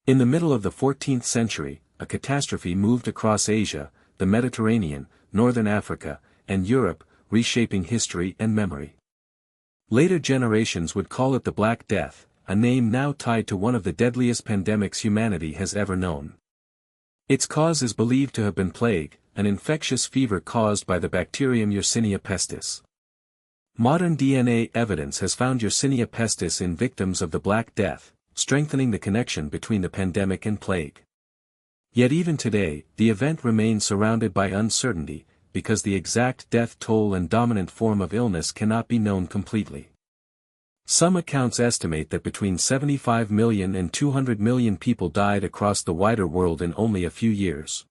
In the middle of the 14th century, a catastrophe moved across Asia, the Mediterranean, Northern Africa, and Europe, reshaping history and memory. Later generations would call it the Black Death, a name now tied to one of the deadliest pandemics humanity has ever known. Its cause is believed to have been plague, an infectious fever caused by the bacterium Yersinia pestis. Modern DNA evidence has found Yersinia pestis in victims of the Black Death, strengthening the connection between the pandemic and plague. Yet even today, the event remains surrounded by uncertainty, because the exact death toll and dominant form of illness cannot be known completely. Some accounts estimate that between 75 million and 200 million people died across the wider world in only a few years.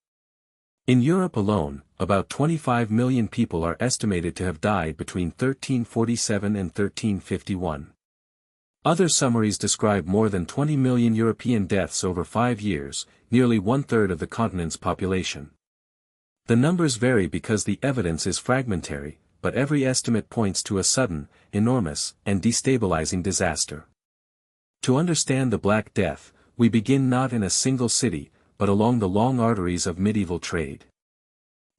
In Europe alone, about 25 million people are estimated to have died between 1347 and 1351. Other summaries describe more than 20 million European deaths over 5 years, nearly one-third of the continent's population. The numbers vary because the evidence is fragmentary, but every estimate points to a sudden, enormous, and destabilizing disaster. To understand the Black Death, we begin not in a single city, but along the long arteries of medieval trade.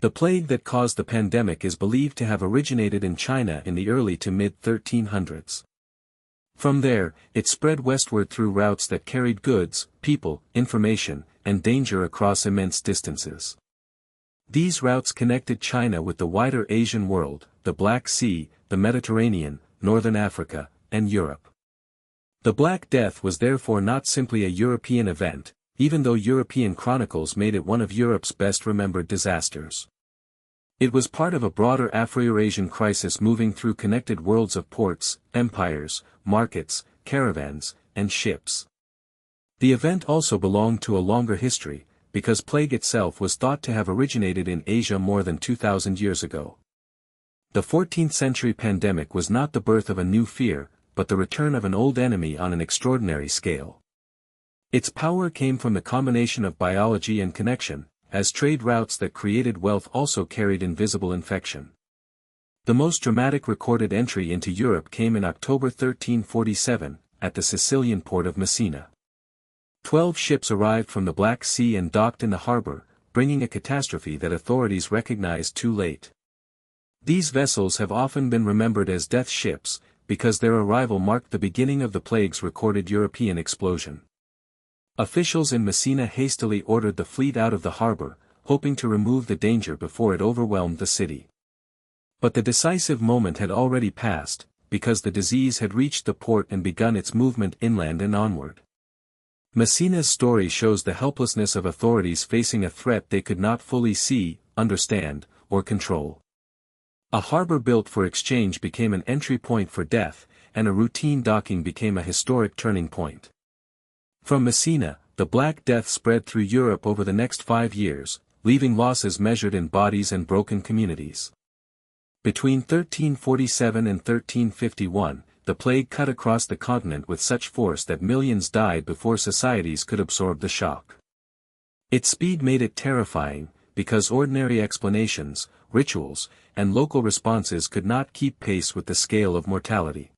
The plague that caused the pandemic is believed to have originated in China in the early to mid-1300s. From there, it spread westward through routes that carried goods, people, information, and danger across immense distances. These routes connected China with the wider Asian world, the Black Sea, the Mediterranean, Northern Africa, and Europe. The Black Death was therefore not simply a European event, even though European chronicles made it one of Europe's best-remembered disasters. It was part of a broader Afro-Eurasian crisis moving through connected worlds of ports, empires, markets, caravans, and ships. The event also belonged to a longer history, because plague itself was thought to have originated in Asia more than 2,000 years ago. The 14th century pandemic was not the birth of a new fear, but the return of an old enemy on an extraordinary scale. Its power came from the combination of biology and connection, as trade routes that created wealth also carried invisible infection. The most dramatic recorded entry into Europe came in October 1347, at the Sicilian port of Messina. 12 ships arrived from the Black Sea and docked in the harbor, bringing a catastrophe that authorities recognized too late. These vessels have often been remembered as death ships, because their arrival marked the beginning of the plague's recorded European explosion. Officials in Messina hastily ordered the fleet out of the harbor, hoping to remove the danger before it overwhelmed the city. But the decisive moment had already passed, because the disease had reached the port and begun its movement inland and onward. Messina's story shows the helplessness of authorities facing a threat they could not fully see, understand, or control. A harbor built for exchange became an entry point for death, and a routine docking became a historic turning point. From Messina, the Black Death spread through Europe over the next 5 years, leaving losses measured in bodies and broken communities. Between 1347 and 1351, the plague cut across the continent with such force that millions died before societies could absorb the shock. Its speed made it terrifying, because ordinary explanations, rituals, and local responses could not keep pace with the scale of mortality.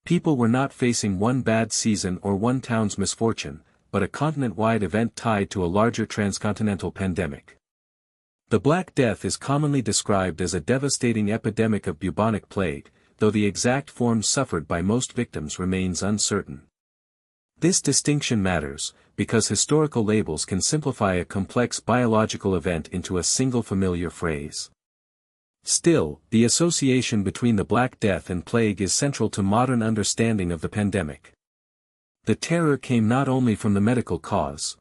People were not facing one bad season or one town's misfortune, but a continent-wide event tied to a larger transcontinental pandemic. The Black Death is commonly described as a devastating epidemic of bubonic plague, though the exact form suffered by most victims remains uncertain. This distinction matters, because historical labels can simplify a complex biological event into a single familiar phrase. Still, the association between the Black Death and plague is central to modern understanding of the pandemic. The terror came not only from the medical cause,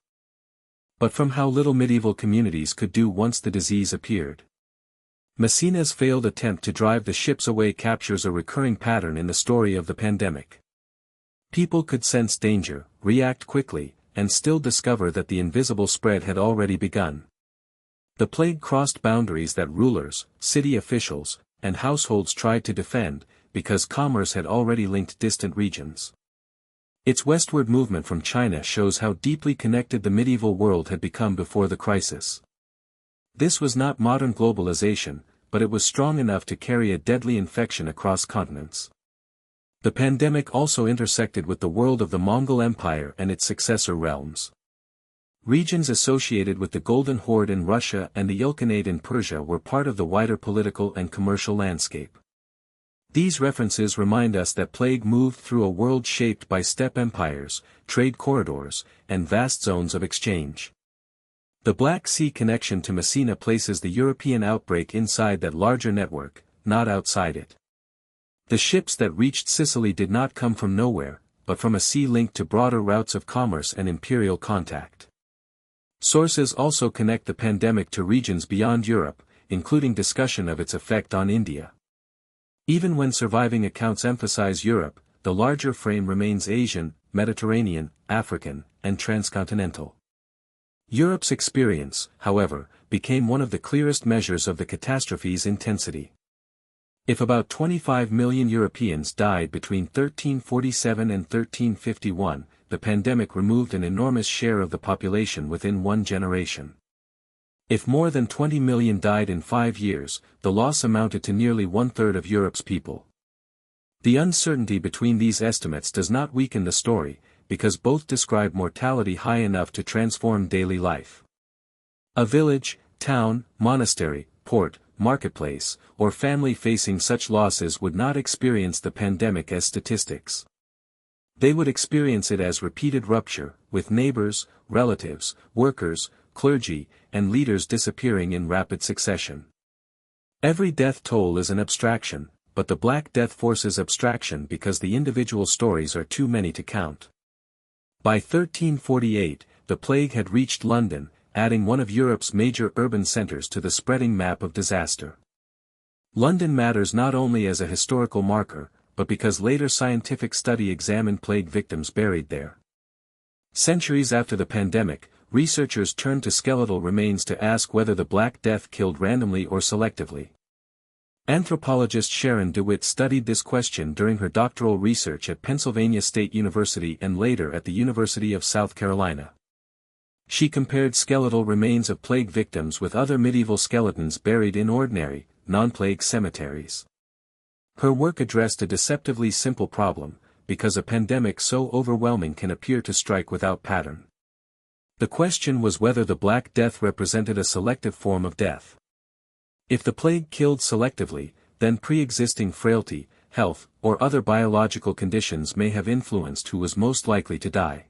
but from how little medieval communities could do once the disease appeared. Messina's failed attempt to drive the ships away captures a recurring pattern in the story of the pandemic. People could sense danger, react quickly, and still discover that the invisible spread had already begun. The plague crossed boundaries that rulers, city officials, and households tried to defend, because commerce had already linked distant regions. Its westward movement from China shows how deeply connected the medieval world had become before the crisis. This was not modern globalization, but it was strong enough to carry a deadly infection across continents. The pandemic also intersected with the world of the Mongol Empire and its successor realms. Regions associated with the Golden Horde in Russia and the Ilkhanate in Persia were part of the wider political and commercial landscape. These references remind us that plague moved through a world shaped by steppe empires, trade corridors, and vast zones of exchange. The Black Sea connection to Messina places the European outbreak inside that larger network, not outside it. The ships that reached Sicily did not come from nowhere, but from a sea linked to broader routes of commerce and imperial contact. Sources also connect the pandemic to regions beyond Europe, including discussion of its effect on India. Even when surviving accounts emphasize Europe, the larger frame remains Asian, Mediterranean, African, and transcontinental. Europe's experience, however, became one of the clearest measures of the catastrophe's intensity. If about 25 million Europeans died between 1347 and 1351, the pandemic removed an enormous share of the population within one generation. If more than 20 million died in 5 years, the loss amounted to nearly one-third of Europe's people. The uncertainty between these estimates does not weaken the story, because both describe mortality high enough to transform daily life. A village, town, monastery, port, marketplace, or family facing such losses would not experience the pandemic as statistics. They would experience it as repeated rupture, with neighbors, relatives, workers, clergy, and leaders disappearing in rapid succession. Every death toll is an abstraction, but the Black Death forces abstraction because the individual stories are too many to count. By 1348, the plague had reached London, adding one of Europe's major urban centers to the spreading map of disaster. London matters not only as a historical marker, but because later scientific study examined plague victims buried there. Centuries after the pandemic, researchers turned to skeletal remains to ask whether the Black Death killed randomly or selectively. Anthropologist Sharon DeWitt studied this question during her doctoral research at Pennsylvania State University and later at the University of South Carolina. She compared skeletal remains of plague victims with other medieval skeletons buried in ordinary, non-plague cemeteries. Her work addressed a deceptively simple problem, because a pandemic so overwhelming can appear to strike without pattern. The question was whether the Black Death represented a selective form of death. If the plague killed selectively, then pre-existing frailty, health, or other biological conditions may have influenced who was most likely to die.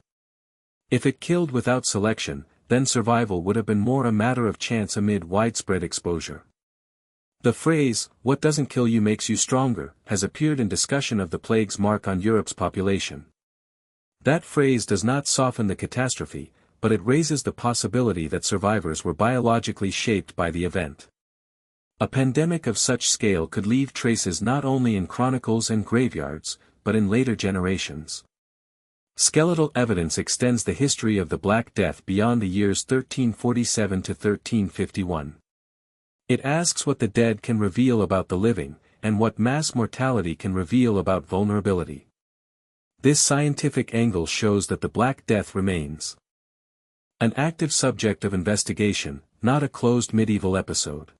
If it killed without selection, then survival would have been more a matter of chance amid widespread exposure. The phrase, "what doesn't kill you makes you stronger," has appeared in discussion of the plague's mark on Europe's population. That phrase does not soften the catastrophe, but it raises the possibility that survivors were biologically shaped by the event. A pandemic of such scale could leave traces not only in chronicles and graveyards, but in later generations. Skeletal evidence extends the history of the Black Death beyond the years 1347 to 1351. It asks what the dead can reveal about the living, and what mass mortality can reveal about vulnerability. This scientific angle shows that the Black Death remains an active subject of investigation, not a closed medieval episode.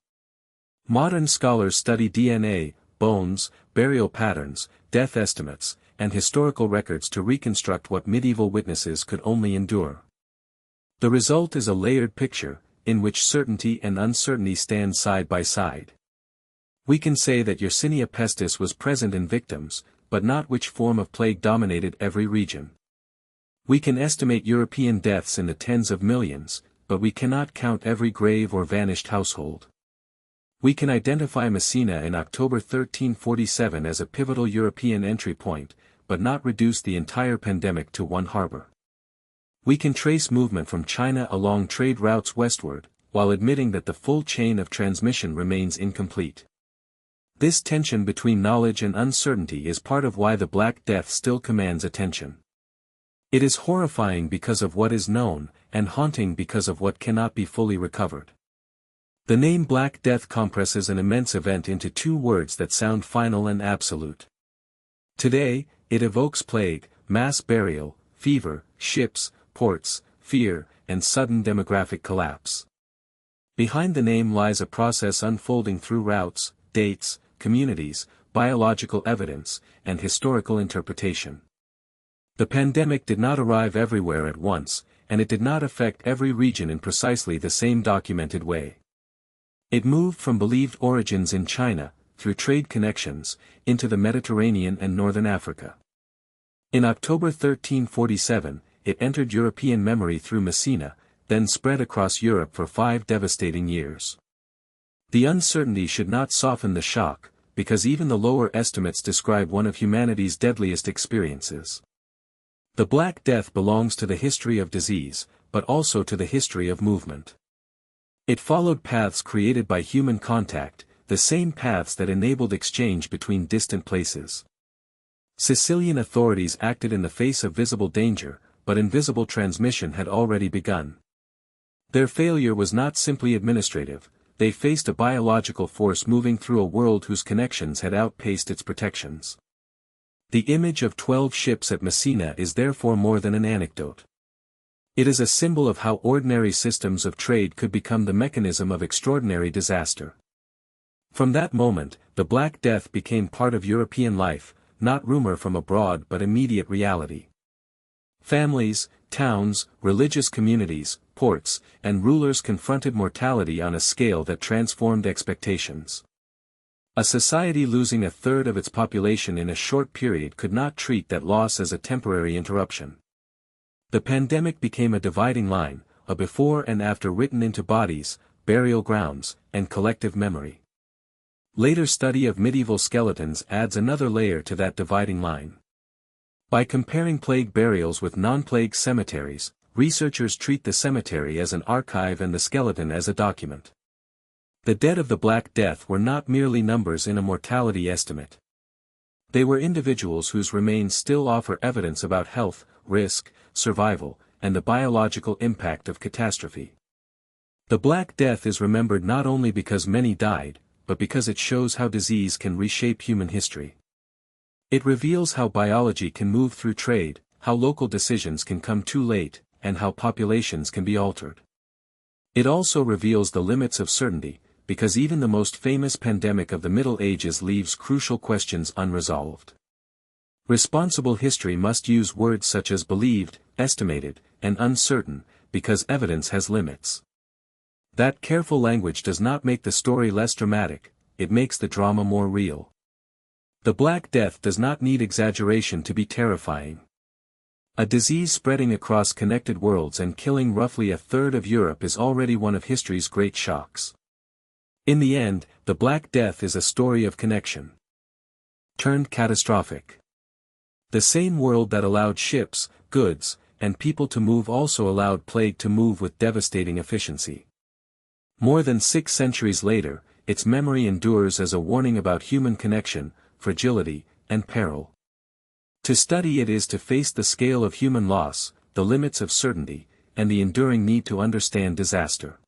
Modern scholars study DNA, bones, burial patterns, death estimates, and historical records to reconstruct what medieval witnesses could only endure. The result is a layered picture, in which certainty and uncertainty stand side by side. We can say that Yersinia pestis was present in victims, but not which form of plague dominated every region. We can estimate European deaths in the tens of millions, but we cannot count every grave or vanished household. We can identify Messina in October 1347 as a pivotal European entry point, but not reduce the entire pandemic to one harbor. We can trace movement from China along trade routes westward, while admitting that the full chain of transmission remains incomplete. This tension between knowledge and uncertainty is part of why the Black Death still commands attention. It is horrifying because of what is known, and haunting because of what cannot be fully recovered. The name Black Death compresses an immense event into two words that sound final and absolute. Today, it evokes plague, mass burial, fever, ships, ports, fear, and sudden demographic collapse. Behind the name lies a process unfolding through routes, dates, communities, biological evidence, and historical interpretation. The pandemic did not arrive everywhere at once, and it did not affect every region in precisely the same documented way. It moved from believed origins in China, through trade connections, into the Mediterranean and northern Africa. In October 1347, it entered European memory through Messina, then spread across Europe for 5 devastating years. The uncertainty should not soften the shock, because even the lower estimates describe one of humanity's deadliest experiences. The Black Death belongs to the history of disease, but also to the history of movement. It followed paths created by human contact, the same paths that enabled exchange between distant places. Sicilian authorities acted in the face of visible danger, but invisible transmission had already begun. Their failure was not simply administrative, they faced a biological force moving through a world whose connections had outpaced its protections. The image of 12 ships at Messina is therefore more than an anecdote. It is a symbol of how ordinary systems of trade could become the mechanism of extraordinary disaster. From that moment, the Black Death became part of European life, not rumor from abroad but immediate reality. Families, towns, religious communities, ports, and rulers confronted mortality on a scale that transformed expectations. A society losing a third of its population in a short period could not treat that loss as a temporary interruption. The pandemic became a dividing line, a before and after written into bodies, burial grounds, and collective memory. Later study of medieval skeletons adds another layer to that dividing line. By comparing plague burials with non-plague cemeteries, researchers treat the cemetery as an archive and the skeleton as a document. The dead of the Black Death were not merely numbers in a mortality estimate. They were individuals whose remains still offer evidence about health, risk, survival, and the biological impact of catastrophe. The Black Death is remembered not only because many died, but because it shows how disease can reshape human history. It reveals how biology can move through trade, how local decisions can come too late, and how populations can be altered. It also reveals the limits of certainty, because even the most famous pandemic of the Middle Ages leaves crucial questions unresolved. Responsible history must use words such as believed, estimated, and uncertain, because evidence has limits. That careful language does not make the story less dramatic, it makes the drama more real. The Black Death does not need exaggeration to be terrifying. A disease spreading across connected worlds and killing roughly a third of Europe is already one of history's great shocks. In the end, the Black Death is a story of connection turned catastrophic. The same world that allowed ships, goods, and people to move also allowed plague to move with devastating efficiency. More than 6 centuries later, its memory endures as a warning about human connection, fragility, and peril. To study it is to face the scale of human loss, the limits of certainty, and the enduring need to understand disaster.